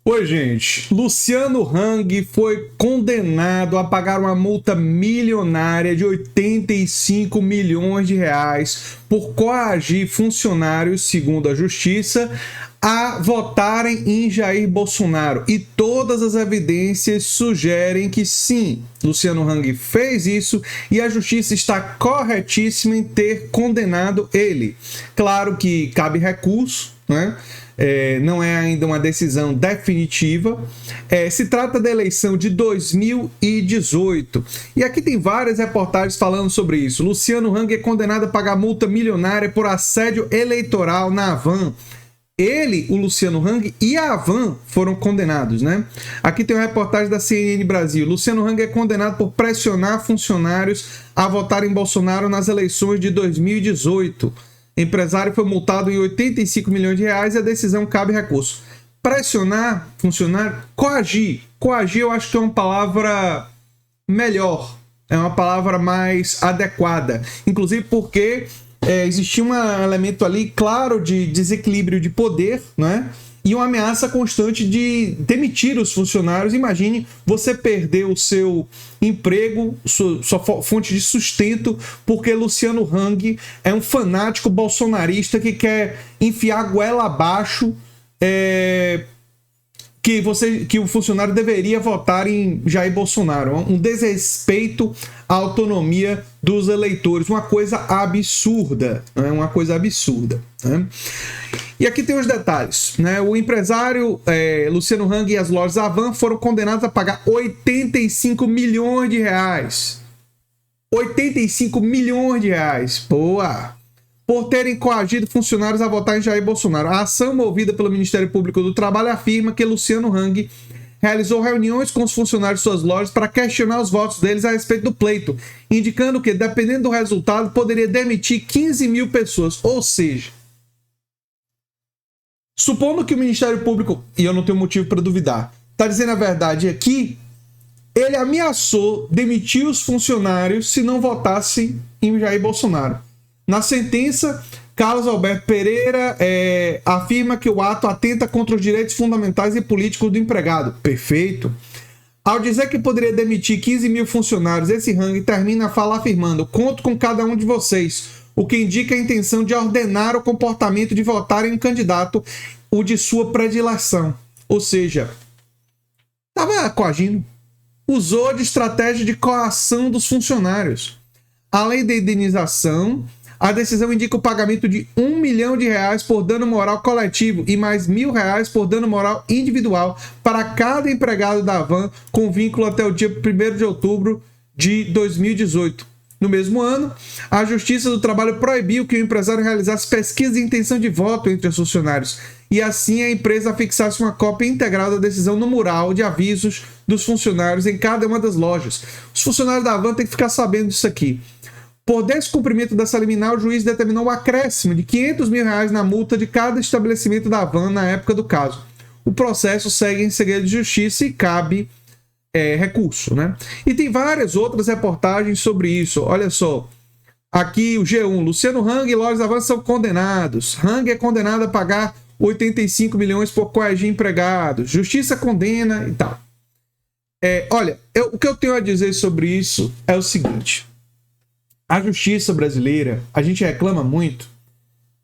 Oi, gente. Luciano Hang foi condenado a pagar uma multa milionária de 85 milhões de reais por coagir funcionários, segundo a Justiça, a votarem em Jair Bolsonaro. E todas as evidências sugerem que sim, Luciano Hang fez isso e a Justiça está corretíssima em ter condenado ele. Claro que cabe recurso, né? Não é ainda uma decisão definitiva. Se trata da eleição de 2018. E aqui tem várias reportagens falando sobre isso. Luciano Hang é condenado a pagar multa milionária por assédio eleitoral na Havan. Ele, o Luciano Hang e a Havan foram condenados, né? Aqui tem uma reportagem da CNN Brasil. Luciano Hang é condenado por pressionar funcionários a votarem em Bolsonaro nas eleições de 2018. Empresário foi multado em 85 milhões de reais e a decisão cabe recurso. Pressionar funcionário, coagir. Coagir eu acho que é uma palavra melhor, é uma palavra mais adequada. Inclusive porque existia um elemento ali claro de desequilíbrio de poder, né? E uma ameaça constante de demitir os funcionários. Imagine você perder o seu emprego, sua fonte de sustento, porque Luciano Hang é um fanático bolsonarista que quer enfiar a goela abaixo que o funcionário deveria votar em Jair Bolsonaro. Um desrespeito à autonomia dos eleitores. Uma coisa absurda. Né? Uma coisa absurda. Né? E aqui tem os detalhes, né? O empresário Luciano Hang e as lojas Havan foram condenados a pagar 85 milhões de reais. 85 milhões de reais. Boa! Por terem coagido funcionários a votar em Jair Bolsonaro. A ação movida pelo Ministério Público do Trabalho afirma que Luciano Hang realizou reuniões com os funcionários de suas lojas para questionar os votos deles a respeito do pleito, indicando que, dependendo do resultado, poderia demitir 15 mil pessoas. Ou seja, supondo que o Ministério Público, e eu não tenho motivo para duvidar, está dizendo a verdade aqui, ele ameaçou demitir os funcionários se não votassem em Jair Bolsonaro. Na sentença, Carlos Alberto Pereira afirma que o ato atenta contra os direitos fundamentais e políticos do empregado. Perfeito. Ao dizer que poderia demitir 15 mil funcionários, esse Hang termina a fala afirmando: conto com cada um de vocês, o que indica a intenção de ordenar o comportamento de votar em um candidato, o de sua predileção. Ou seja, estava coagindo. Usou de estratégia de coação dos funcionários. Além da indenização, a decisão indica o pagamento de R$1 milhão por dano moral coletivo e mais R$1.000 por dano moral individual para cada empregado da Havan com vínculo até o dia 1º de outubro de 2018. No mesmo ano, a Justiça do Trabalho proibiu que o empresário realizasse pesquisa de intenção de voto entre os funcionários e assim a empresa fixasse uma cópia integral da decisão no mural de avisos dos funcionários em cada uma das lojas. Os funcionários da Havan têm que ficar sabendo disso aqui. Por descumprimento dessa liminar, o juiz determinou o acréscimo de R$500 mil na multa de cada estabelecimento da Havan na época do caso. O processo segue em segredo de justiça e cabe recurso, né? E tem várias outras reportagens sobre isso. Olha só, aqui o G1, Luciano Hang e lojas Havan são condenados. Hang é condenado a pagar 85 milhões por coagir empregados. Justiça condena e tal. Olha, o que eu tenho a dizer sobre isso é o seguinte. A justiça brasileira, a gente reclama muito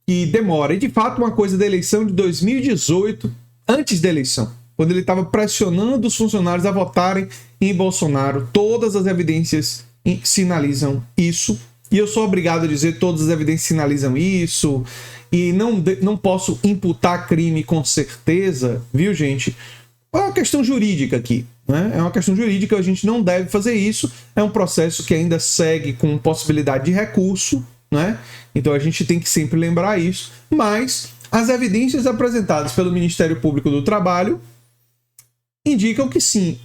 que demora. E, de fato, uma coisa da eleição de 2018, antes da eleição, quando ele estava pressionando os funcionários a votarem em Bolsonaro, todas as evidências sinalizam isso. E eu sou obrigado a dizer todas as evidências sinalizam isso. E não posso imputar crime com certeza, viu, gente? É uma questão jurídica aqui. É uma questão jurídica, a gente não deve fazer isso, é um processo que ainda segue com possibilidade de recurso, né? Então a gente tem que sempre lembrar isso, mas as evidências apresentadas pelo Ministério Público do Trabalho indicam que sim,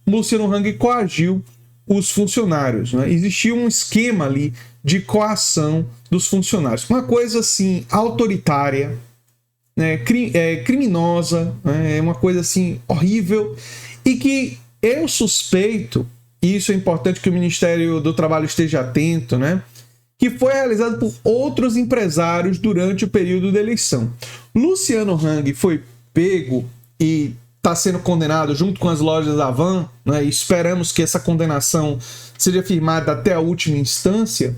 Luciano Hang coagiu os funcionários, né? Existia um esquema ali de coação dos funcionários, uma coisa assim autoritária, né? Criminosa, né? É uma coisa assim horrível. E que eu suspeito, e isso é importante que o Ministério do Trabalho esteja atento, né? Que foi realizado por outros empresários durante o período da eleição. Luciano Hang foi pego e está sendo condenado junto com as lojas da Havan, né? E esperamos que essa condenação seja firmada até a última instância,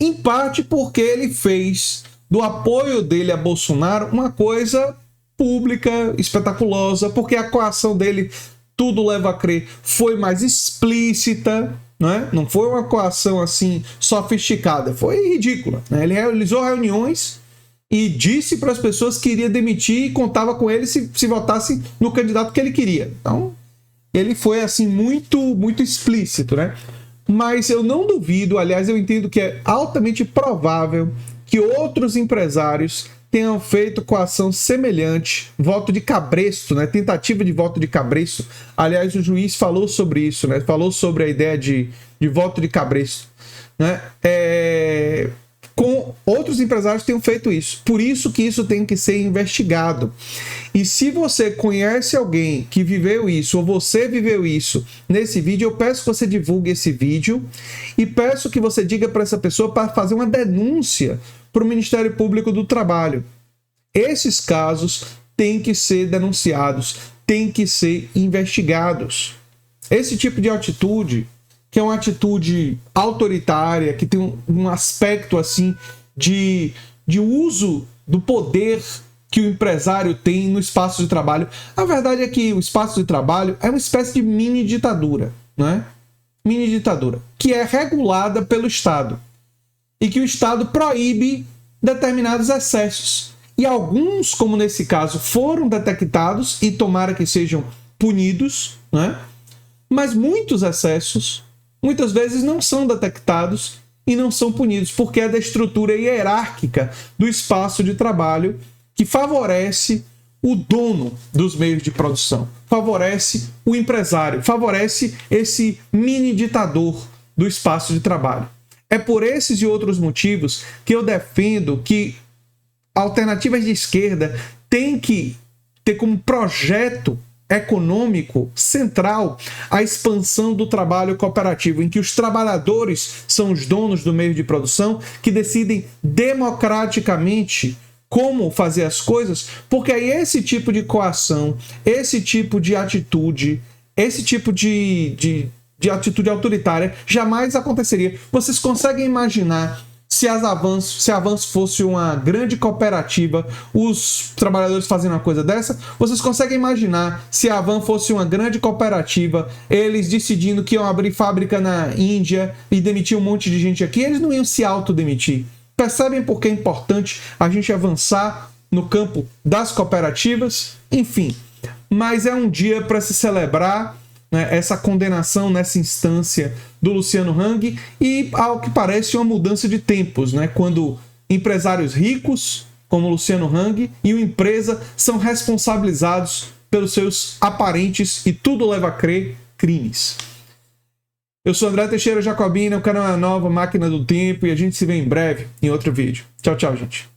em parte porque ele fez do apoio dele a Bolsonaro uma coisa pública, espetaculosa, porque a coação dele, tudo leva a crer, foi mais explícita, né? Não foi uma coação assim sofisticada, foi ridícula, né? Ele realizou reuniões e disse para as pessoas que iria demitir e contava com ele se votasse no candidato que ele queria. Então, ele foi assim muito explícito, né? Mas eu não duvido, aliás, eu entendo que é altamente provável que outros empresários tenham feito coação semelhante, voto de cabresto, né? Tentativa de voto de cabresto. Aliás, o juiz falou sobre isso, né? Falou sobre a ideia de voto de cabresto, né? Com outros empresários tenham feito isso. Por isso que isso tem que ser investigado. E se você conhece alguém que viveu isso, ou você viveu isso nesse vídeo, eu peço que você divulgue esse vídeo e peço que você diga para essa pessoa para fazer uma denúncia para o Ministério Público do Trabalho. Esses casos têm que ser denunciados, têm que ser investigados. Esse tipo de atitude, que é uma atitude autoritária, que tem um aspecto assim de uso do poder que o empresário tem no espaço de trabalho. A verdade é que o espaço de trabalho é uma espécie de mini ditadura, né? Mini ditadura, que é regulada pelo Estado e que o Estado proíbe determinados excessos. E alguns, como nesse caso, foram detectados e tomara que sejam punidos, né? Mas muitos excessos muitas vezes não são detectados e não são punidos, porque é da estrutura hierárquica do espaço de trabalho que favorece o dono dos meios de produção, favorece o empresário, favorece esse mini ditador do espaço de trabalho. É por esses e outros motivos que eu defendo que alternativas de esquerda têm que ter como projeto econômico central a expansão do trabalho cooperativo, em que os trabalhadores são os donos do meio de produção, que decidem democraticamente como fazer as coisas, porque aí esse tipo de coação, esse tipo de atitude, esse tipo de atitude autoritária jamais aconteceria. Vocês conseguem imaginar se a Avanço fosse uma grande cooperativa, os trabalhadores fazendo uma coisa dessa? Vocês conseguem imaginar se a Havan fosse uma grande cooperativa, eles decidindo que iam abrir fábrica na Índia e demitir um monte de gente aqui? Eles não iam se autodemitir. Percebem por que é importante a gente avançar no campo das cooperativas? Enfim, mas é um dia para se celebrar, né, essa condenação nessa instância do Luciano Hang e, ao que parece, uma mudança de tempos, né, quando empresários ricos, como Luciano Hang, e uma empresa são responsabilizados pelos seus aparentes, e tudo leva a crer, crimes. Eu sou André Teixeira Jacobina, o canal é a Nova Máquina do Tempo, e a gente se vê em breve em outro vídeo. Tchau, tchau, gente.